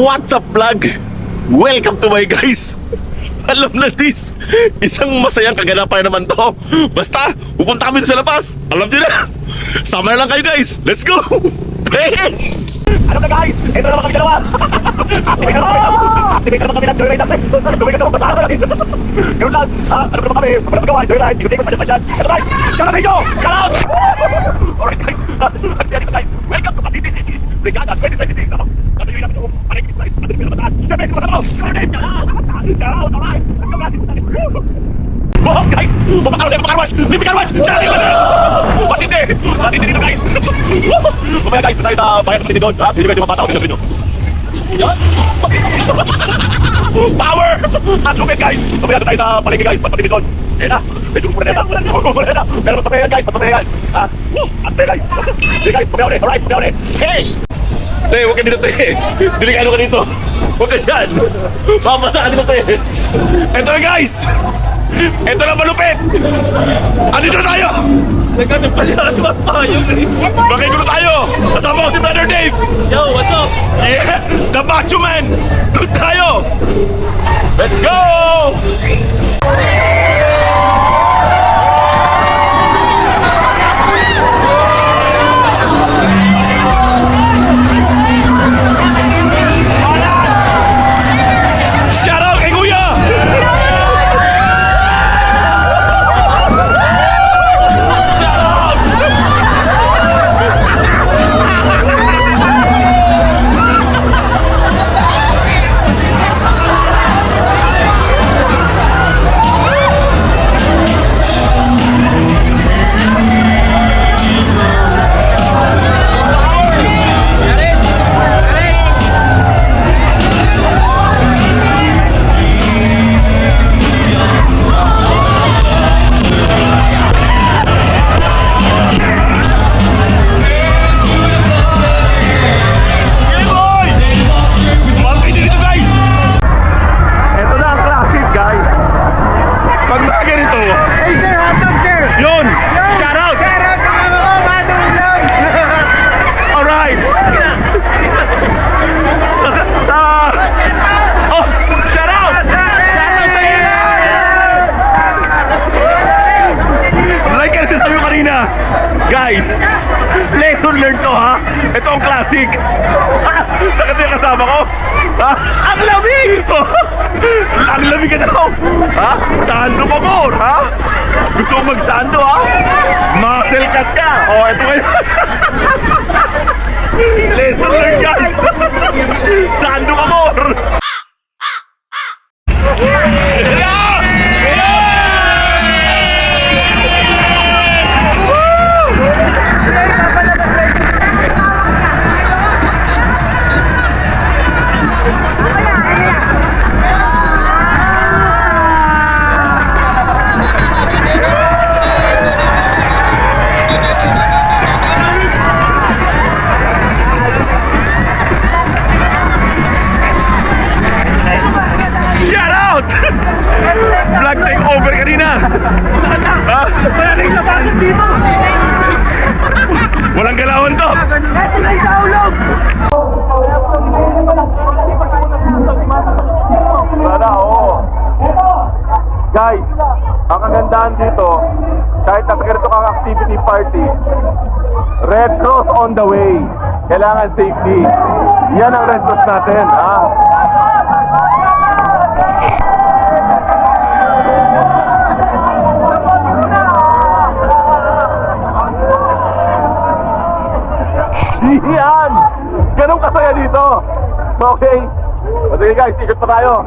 What's up vlog? Welcome to my guys. Alam na this, isang masayang kaganapan naman to. Basta, pupunta kami sa labas. Alam niyo na. Sama na lang kayo guys. Let's go. Peace. Alam na guys, ito naman kami dalawa. Activate naman kami ng joyride natin. Tumigil sa mga basahan natin. Ganun lang, ano naman kami, pag nagawa, joyride, ikot-ikot, pasyan-pasyan. Ito guys, shout out video, shout out! Alright guys, welcome to Patiti City, Brigada 2026. Natuloy namin ito, panigit guys, natuloy naman tayo. Siyempre, ito naman ako, shout out, alright. Wow guys, papakarwas, papakarwas, papakarwas, shout out naman! Patiti, patiti dito guys. Kumaya guys, tayo sa bayan ng Patiti doon. Sige guys, yung mapasa ako dito sa video. Power! At lumit guys! Mamaya tayo sa palengke guys, patpatid doon. Kaya na, medyo kumuleta. Kumuleta. Pero patpapayan guys, patpapayan. At tayo guys. Sige guys, pumaya ulit. Alright, pumaya ulit. Hey! Te, huwag ka dito te. Delikado ka dito. Huwag ka dyan. Mamasa ka dito te. Eto na guys! Eto na malupit! Andito na tayo! Nagkatang pala naman pa yung makigulo tayo! Kasama ko si Brother Dave! Yo, what's up? Yeah! The Macho Man! Doon tayo! Let's go! Shout out kay Kuya! Guys, lesson learned to ha. Ito ang classic. Nakita yung kasama ko. Ha? Ang lamig! Ang lamig ka daw. Ha? Sando pa more, ha? Gusto mo magsando ha? Muscle cut ka. O, ito kayo. Lesson learned guys. Sando pa more. Vlog take over kanina. Ha? Maraming napasok dito. Walang galawan to. Sana, oo. Guys, ang kagandahan dito, kahit nasa ganito kang activity party, Red Cross on the way. Kailangan safety. Yan ang Red Cross natin, ha? Yan! Ganun kasaya dito. Okay? O sige guys, ikot pa tayo.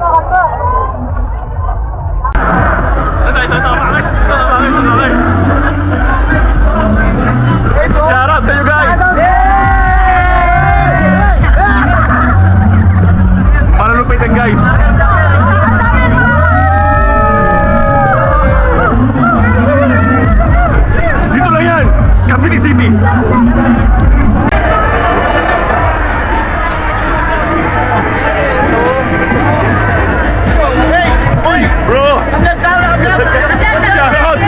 Shout out sa you guys! Malalupitan guys! Dito lang yan! Cavite City! Bro! Shout out!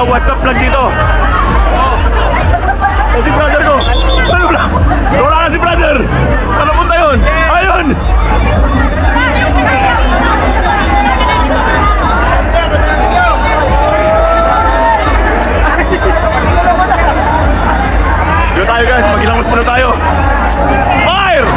what's up lang dito. O si brother ko. Ano ba? Wala na si brother. Ano punta yun? Ayun! Dito tayo guys, mag-ilangos muna tayo. Fire!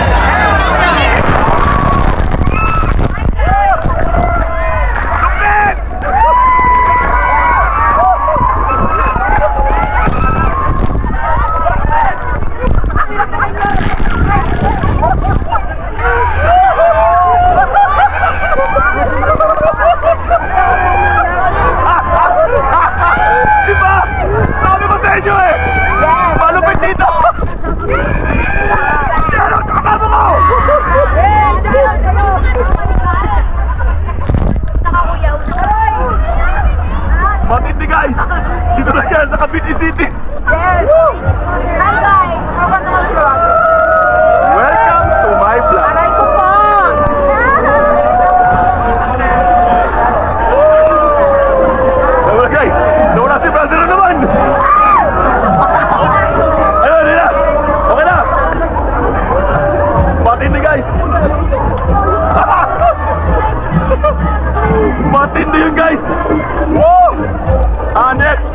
Diba? Sabi ko sa inyo eh! Malupit dito! Sharon, kasama ko! Matindi guys! Dito na yan sa Cavite City! Hi guys! Welcome to my vlog. Welcome to my vlog! Aray ko po! Well guys, nawala si brother na naman! Ayun, yun na! Okay na! Matindi guys! Matindi yun guys! Woo! Next!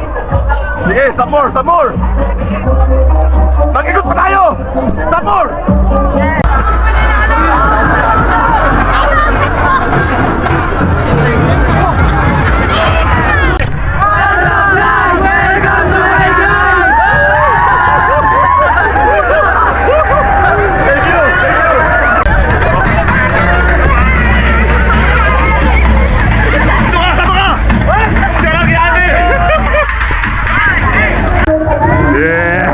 Sige, some more, some more! Mag-ikot pa tayo! Some more! Thank you, thank you! Dito ka, sama ka! Siya lang yan eh! Yeah!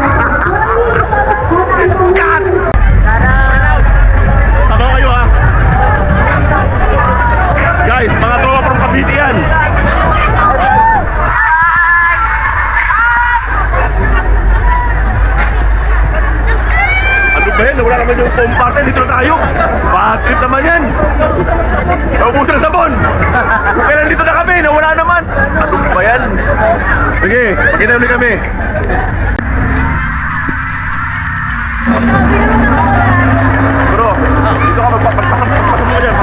God! Sama ko kayo ha! Guys, mga tropa from Cavite yan! Ano ba yan? Wala naman yung foam party. Dito na tayo! Bad trip naman yan! Naubusan na sabon! Kung kailan dito na kami, nawala naman! Ano ba yan? Sige, pagkita ulit kami! Bro, dito ka magpapasok mo dyan, pasok mo dyan.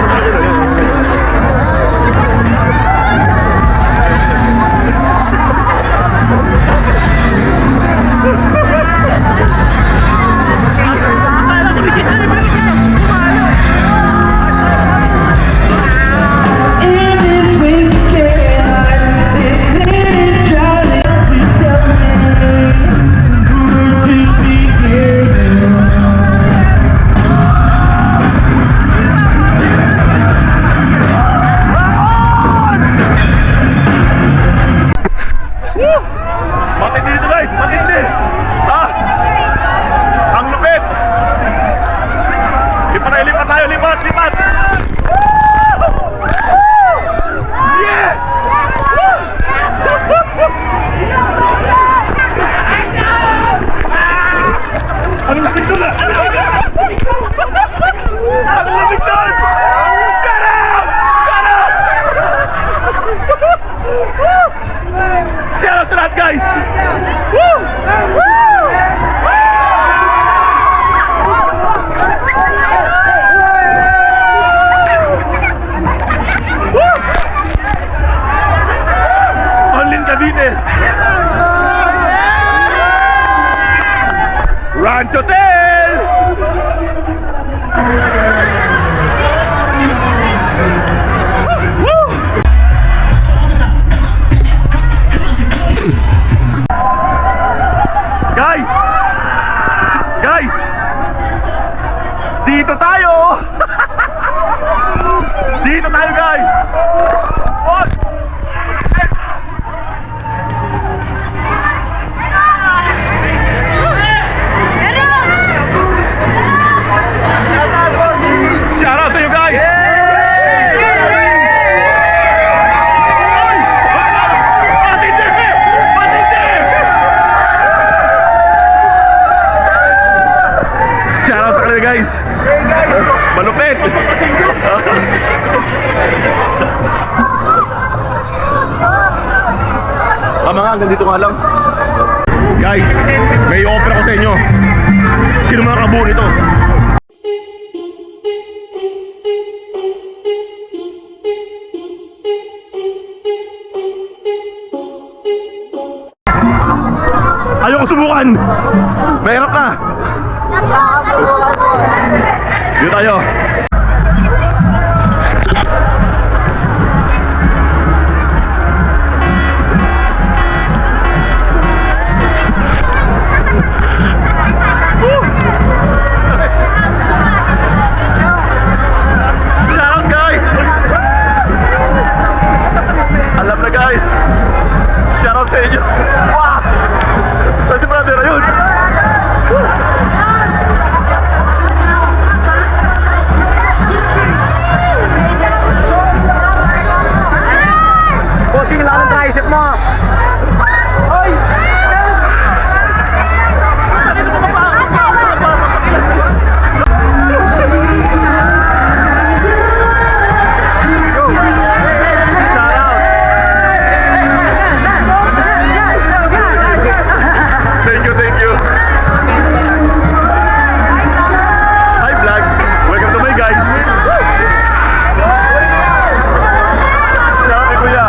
Matindi dito guys, matindi! Ah! Ang lupit! Lipat tayo, lipat! Yes! Ang lupit doon ah! Ang lupit doon! Get out! Get out! Shout out to that guys! Woo! Woo! Only in Cavite! Ranch Hotel! Woo! Guys! Guys! Dito tayo! Dito tayo guys! What? Shout out to you guys! Shout out sa kanila guys! Malupit! Tama nga, hanggang dito nga lang. Guys, may offer ako sa inyo. Sino mga kabuo nito? Ayoko subukan! Mahirap na! Dito tayo! Shout guys! Alam na guys! Shout out sa inyo! Wow! Saan si brother? Ayun! Bossing lang ang tricep mo. Hoy! Thank you. Hi vlog! Welcome to my guys! Shout out kay Kuya!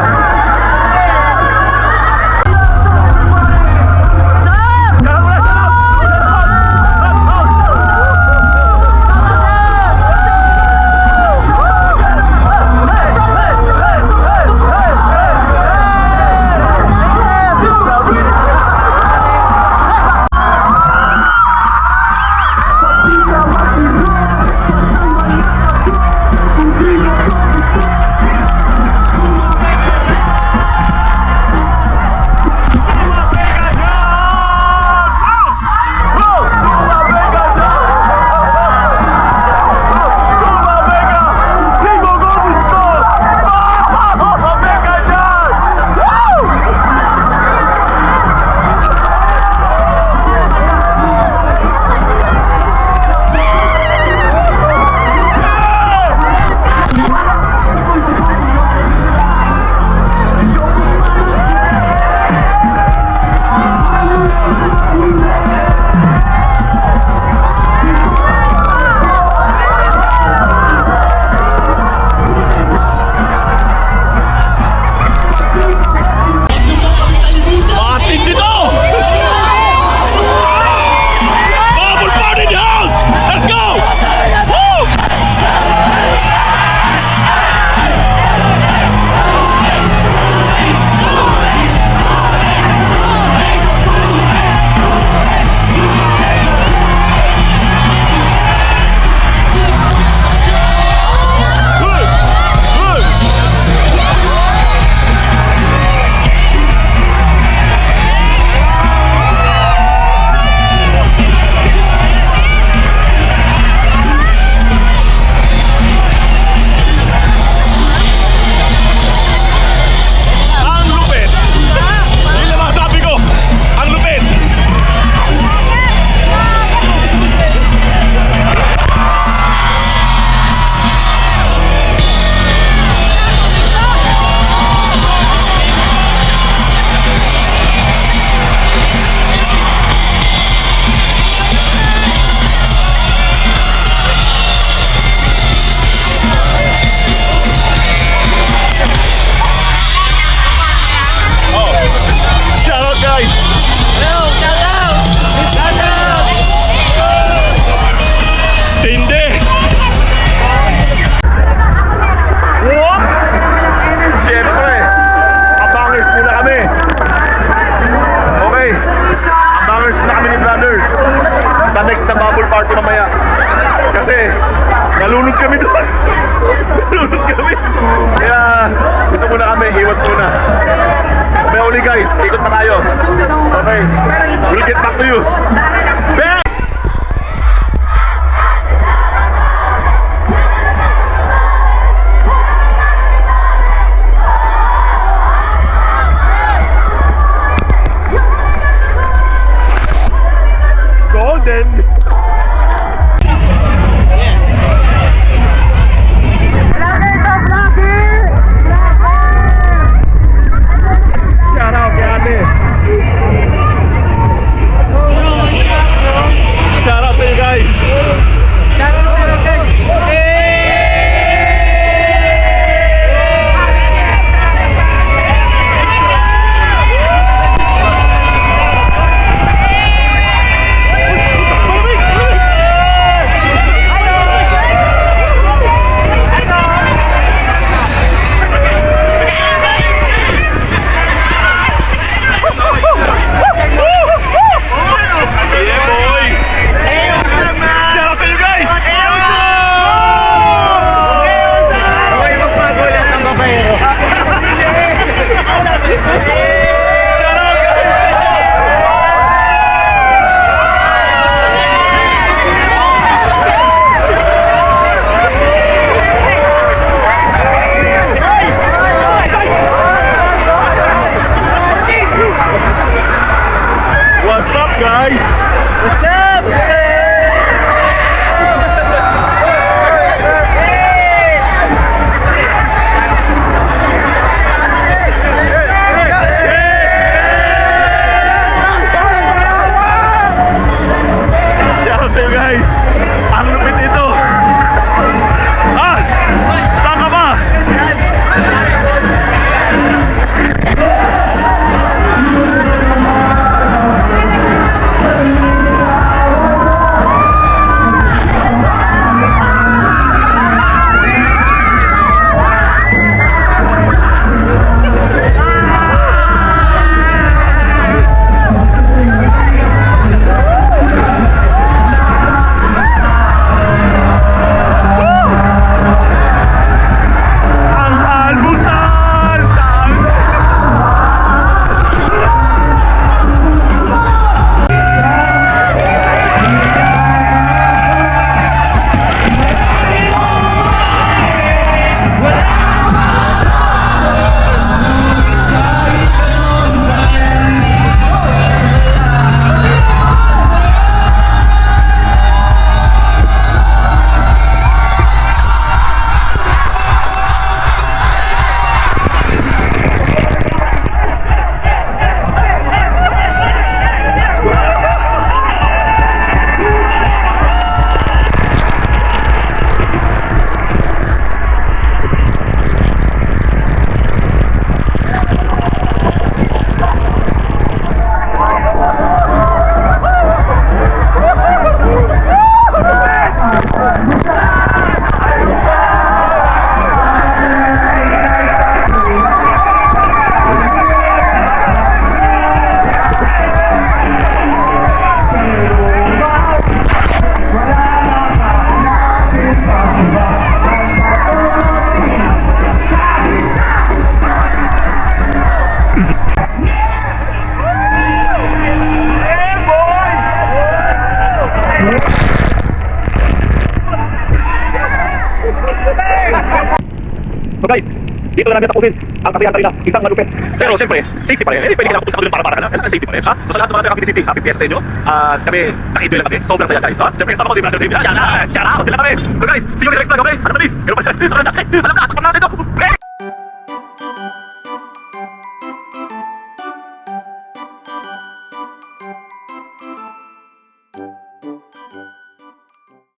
guys, ikot pa tayo. Okay, we'll get back to you. Back! Golden! Shout out kay ate. dito na natin tapusin ang katiyan kanila. Isang malupit. Pero siyempre, safety pa rin. Pwede kailangan punta doon para lang. Kailangan safety pa rin, ha? So sa lahat ng mga taga Cavite City, happy fiesta sa inyo. At kami, naka-enjoy lang kami. Sobrang saya guys, ha? Siyempre, kasama ko si Brother David. Yan na, shout out. Sila kami. So guys, see you next vlog, okay? Ano ba this? Meron pa siya. Alam na, takpan natin.